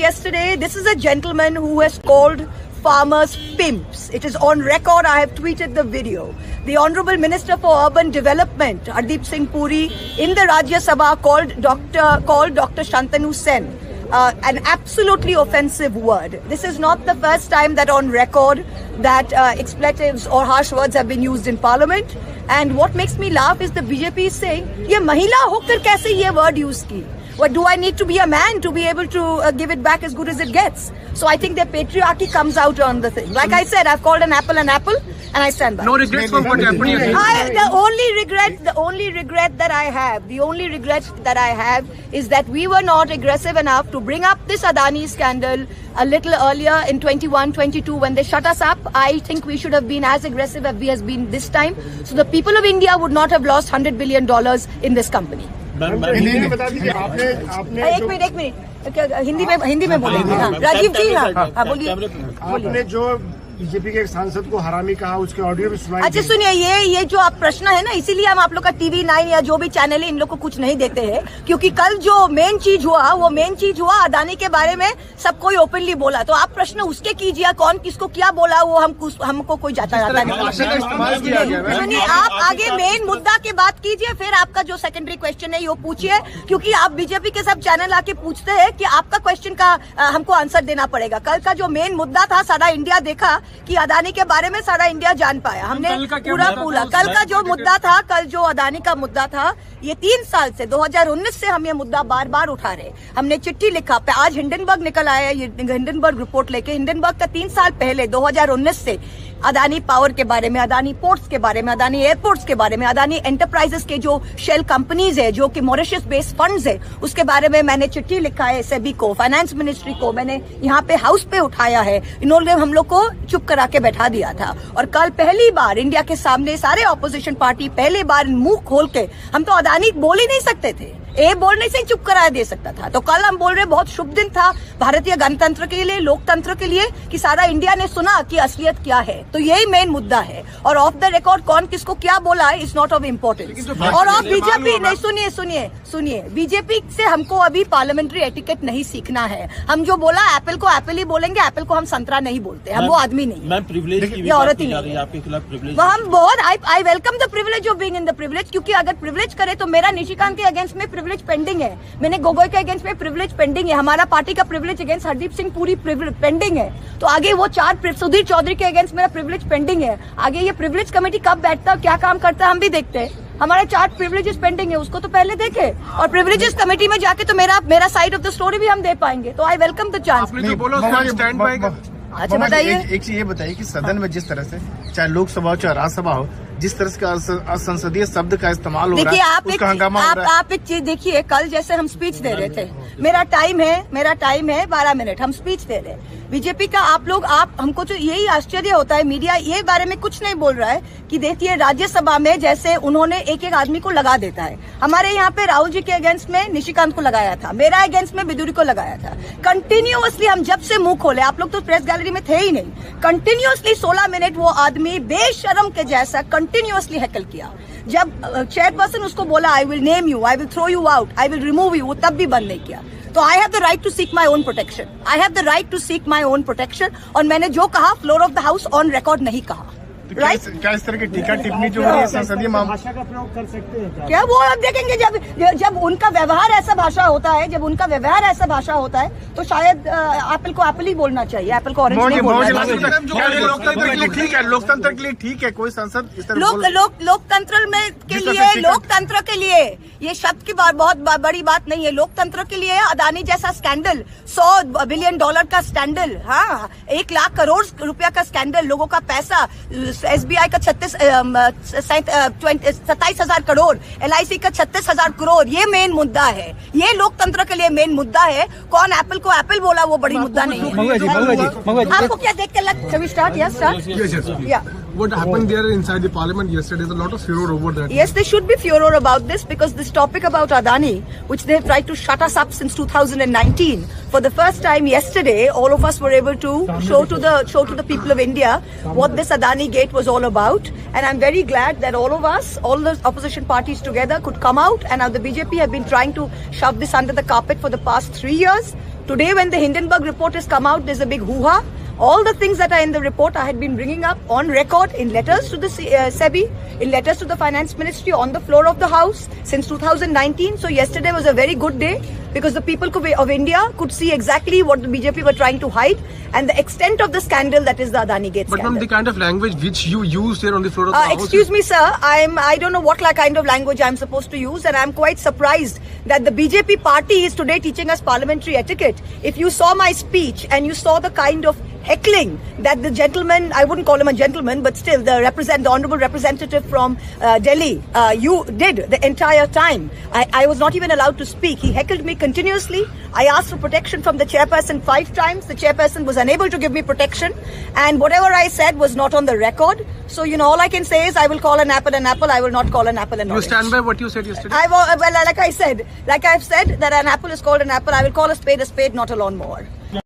yesterday. This is a gentleman who has called farmers pimps. It is on record. I have tweeted the video. The Honorable Minister for Urban Development, Hardeep Singh Puri, in the Rajya Sabha called Dr. Shantanu Sen an absolutely offensive word. This is not the first time that on record that expletives or harsh words have been used in Parliament. And what makes me laugh is the BJP is saying, "ये महिला होकर कैसे ये word use की?" What do I need to be a man to be able to give it back as good as it gets? So I think their patriarchy comes out on the thing. Like I said, I've called an apple, and I stand by. No regrets for what happened. The only regret that I have is that we were not aggressive enough to bring up this Adani scandal a little earlier in 21-22 when they shut us up. I think we should have been as aggressive as we has been this time. So the people of India would not have lost $100 billion in this company. एक minute Hindi में बोलेंगे। हाँ, राजीव जी, हाँ बोलिए। आपने जो BJP के एक सांसद को हरामी कहा, उसके ऑडियो भी सुनाई। अच्छा सुनिए, ये जो आप प्रश्न है ना, इसीलिए हम आप लोग का TV9 या जो भी चैनल है इन लोग को कुछ नहीं देते हैं, क्योंकि कल जो मेन चीज हुआ अदानी के बारे में सब कोई ओपनली बोला। तो आप प्रश्न उसके कीजिए, कौन किसको क्या बोला वो हमको कोई जाता नहीं। सुनिए, आप आगे मेन मुद्दा की बात कीजिए, फिर आपका जो सेकेंडरी क्वेश्चन है वो पूछिए, क्योंकि आप बीजेपी के सब चैनल आके पूछते हैं कि आपका क्वेश्चन का हमको आंसर देना पड़ेगा। कल का जो मेन मुद्दा था, सारा इंडिया देखा कि अदानी के बारे में सारा इंडिया जान पाया। हमने पूरा कल का जो मुद्दा था, कल जो अदानी का मुद्दा था, ये 3 साल से 2019 से हम ये मुद्दा बार बार उठा रहे। हमने चिट्ठी लिखा, आज हिंडनबर्ग निकल आया, ये हिंडनबर्ग रिपोर्ट लेके। हिंडनबर्ग का 3 साल पहले 2019 से अदानी पावर के बारे में, अदानी पोर्ट्स के बारे में, अदानी एयरपोर्ट्स के बारे में, अदानी एंटरप्राइजेस के जो शेल कंपनीज है, जो कि मॉरिशस बेस्ड फंड्स है, उसके बारे में मैंने चिट्ठी लिखा है सेबी को, फाइनेंस मिनिस्ट्री को, मैंने यहाँ पे हाउस पे उठाया है। इन्होंने हम लोग को चुप करा के बैठा दिया था। और कल पहली बार इंडिया के सामने सारे ऑपोजिशन पार्टी पहली बार मुंह खोल के, हम तो अदानी बोल ही नहीं सकते थे, बोलने से चुप कराया दे सकता था। तो कल हम बोल रहे बहुत शुभ दिन था भारतीय गणतंत्र के लिए, लोकतंत्र के लिए, कि सारा इंडिया ने सुना कि असलियत क्या है। तो यही मेन मुद्दा है। और ऑफ द रिकॉर्ड कौन किसको क्या बोला है इज नॉट ऑफ इम्पोर्टेंस। और आप बीजेपी नहीं, सुनिए, बीजेपी से हमको अभी पार्लियामेंट्री एटिकेट नहीं सीखना है। हम जो बोला एप्पल को एप्पल ही बोलेंगे, एप्पल को हम संतरा नहीं बोलते, हम वो आदमी नहीं, ये औरत ही नहीं। हम बहुत I welcome the privilege of being in the privilege, क्योंकि अगर प्रिविलेज करे तो मेरा निशिकांत के अगेंस्ट में प्रिविलेज पेंडिंग है, मैंने गोगोई के अगेंस्ट में प्रिविलेज पेंडिंग है, हमारा पार्टी का प्रिविलेज अगेंस्ट हरदीप सिंह पूरी पेंडिंग है। तो आगे वो 4 सुधीर चौधरी के अगेंस्ट मेरा प्रिविलेज पेंडिंग है। आगे ये प्रिविलेज कमेटी कब बैठता है, क्या काम करता है, हम भी देखते हैं। हमारे 4 प्रिविलेजेस पेंडिंग है, उसको तो पहले देखे, और प्रिविलेजेस कमेटी में जाके तो मेरा साइड ऑफ द स्टोरी भी हम दे पाएंगे। तो आई वेलकम द चांस। अच्छा बताइए, एक चीज ये बताइए कि सदन में जिस तरह से चाहे लोकसभा हो चाहे राज्यसभा हो, जिस तरह का असंसदीय शब्द का इस्तेमाल हो रहा है, उसका हंगामा हो रहा है। आप एक चीज देखिए, कल जैसे हम स्पीच दे रहे थे, मेरा टाइम है 12 मिनट, हम स्पीच दे रहे हैं। बीजेपी का आप हमको तो यही आश्चर्य होता है, मीडिया ये बारे में कुछ नहीं बोल रहा है कि देखिए राज्यसभा में जैसे उन्होंने एक एक आदमी को लगा देता है। हमारे यहाँ पे राहुल जी के अगेंस्ट में निशिकांत को लगाया था, मेरा अगेंस्ट में बिदुरी को लगाया था। कंटिन्यूअसली हम जब से मुंह खोले, आप लोग तो प्रेस गैलरी में थे ही नहीं, कंटिन्यूअसली 16 मिनट वो आदमी बेशरम के जैसा कंटिन्यूअसली हैकल किया। जब चेयरपर्सन उसको बोला I will name you, I will throw you out, I will remove you, वो तब भी बंद नहीं किया। तो I have the right to seek my own protection, और मैंने जो कहा floor of the house on record नहीं कहा। राइट, क्या इस तरह की टीका टिप्पणी जो हो रही है संसदीय भाषा का प्रयोग कर सकते हैं क्या? वो अब देखेंगे जब उनका व्यवहार ऐसा भाषा होता है, तो शायद एप्पल को एप्पल ही बोलना चाहिए, एप्पल को ऑरेंज नहीं बोलना चाहिए। लोकतंत्र के लिए ठीक है, लोकतंत्र के लिए ठीक है, कोई संसद लोकतंत्र के लिए ये शब्द की बहुत बड़ी बात नहीं है। लोकतंत्र के लिए अदानी जैसा स्कैंडल, $100 बिलियन का स्कैंडल, हाँ 1 लाख करोड़ रुपया का स्कैंडल, लोगों का पैसा, SBI का 27,000 करोड़, LIC का 36,000 करोड़, ये मेन मुद्दा है, ये लोकतंत्र के लिए मेन मुद्दा है। कौन एप्पल को एप्पल बोला वो बड़ी मुद्दा नहीं है। आपको क्या देख के shall we start? Yes, start. Yeah. What happened there inside the parliament yesterday? There's a lot of furor over that. Yes, there should be furor about this, because this topic about Adani, which they have tried to shut us up since 2019, for the first time yesterday, all of us were able to show to the people of India what this Adani gate was all about. And I'm very glad that all of us, all the opposition parties together, could come out. And now the BJP have been trying to shove this under the carpet for the past 3 years. Today, when the Hindenburg report has come out, there's a big hoo-ha. All the things that are in the report I had been bringing up on record in letters to the SEBI, in letters to the Finance Ministry, on the floor of the House since 2019. So yesterday was a very good day because the people of India could see exactly what the BJP were trying to hide and the extent of the scandal that is the Adani Gate But scandal. ma'am, the kind of language which you used here on the floor of the House... Excuse me, sir. I don't know what kind of language I'm supposed to use, and I'm quite surprised that the BJP party is today teaching us parliamentary etiquette. If you saw my speech and you saw the kind of heckling that the gentleman, I wouldn't call him a gentleman, but still the honorable representative from Delhi, you did the entire time. I was not even allowed to speak. He heckled me continuously. I asked for protection from the chairperson 5 times. The chairperson was unable to give me protection, and whatever I said was not on the record. So, all I can say is I will call an apple an apple. I will not call an apple an orange. You stand by what you said yesterday? Like I've said that an apple is called an apple. I will call a spade, not a lawnmower.